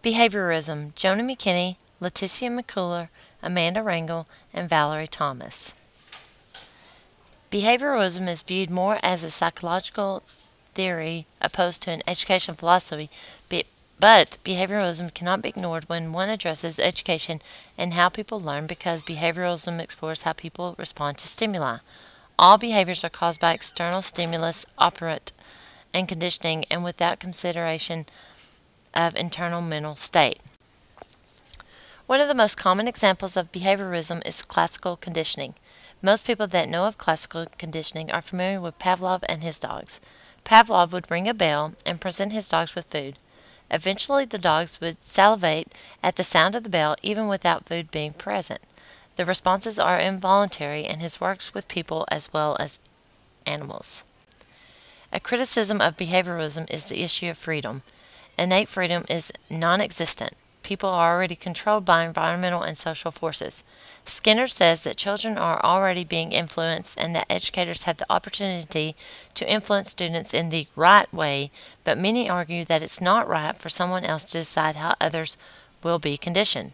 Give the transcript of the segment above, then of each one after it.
Behaviorism, Jonah McKinney, Leticia McCuller, Amanda Rangel, and Valerie Thomas. Behaviorism is viewed more as a psychological theory opposed to an education philosophy, but behavioralism cannot be ignored when one addresses education and how people learn, because behavioralism explores how people respond to stimuli. All behaviors are caused by external stimulus, operant, and conditioning, and without consideration of internal mental state. One of the most common examples of behaviorism is classical conditioning. Most people that know of classical conditioning are familiar with Pavlov and his dogs. Pavlov would ring a bell and present his dogs with food. Eventually, the dogs would salivate at the sound of the bell even without food being present. The responses are involuntary, and his works with people as well as animals. A criticism of behaviorism is the issue of freedom. Innate freedom is non-existent. People are already controlled by environmental and social forces. Skinner says that children are already being influenced and that educators have the opportunity to influence students in the right way, but many argue that it's not right for someone else to decide how others will be conditioned.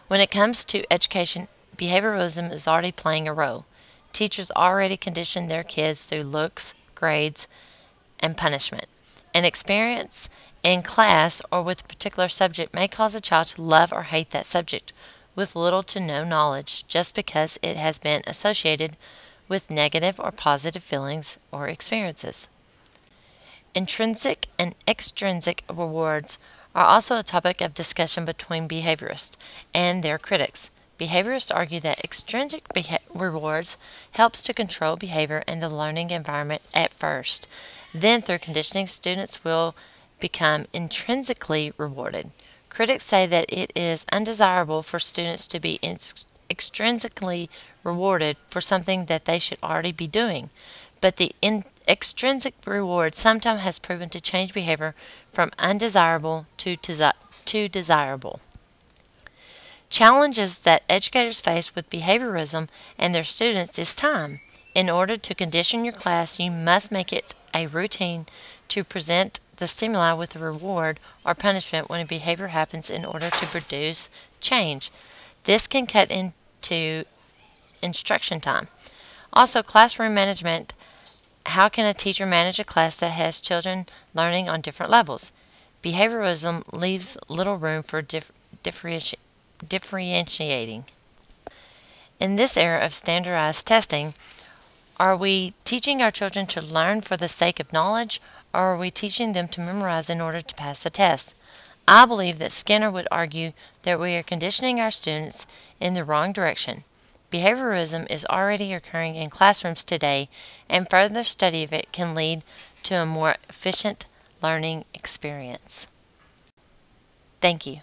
When it comes to education, behavioralism is already playing a role. Teachers already condition their kids through looks, grades, and punishment. An experience in class or with a particular subject may cause a child to love or hate that subject with little to no knowledge, just because it has been associated with negative or positive feelings or experiences. Intrinsic and extrinsic rewards are also a topic of discussion between behaviorists and their critics. Behaviorists argue that extrinsic rewards helps to control behavior in the learning environment at first. Then, through conditioning, students will become intrinsically rewarded. Critics say that it is undesirable for students to be extrinsically rewarded for something that they should already be doing, but the extrinsic reward sometimes has proven to change behavior from undesirable to desirable. Challenges that educators face with behaviorism and their students is time. In order to condition your class, you must make it a routine to present the stimuli with a reward or punishment when a behavior happens in order to produce change. This can cut into instruction time. Also, classroom management. How can a teacher manage a class that has children learning on different levels? Behaviorism leaves little room for differentiating. In this era of standardized testing, are we teaching our children to learn for the sake of knowledge, or are we teaching them to memorize in order to pass the test? I believe that Skinner would argue that we are conditioning our students in the wrong direction. Behaviorism is already occurring in classrooms today, and further study of it can lead to a more efficient learning experience. Thank you.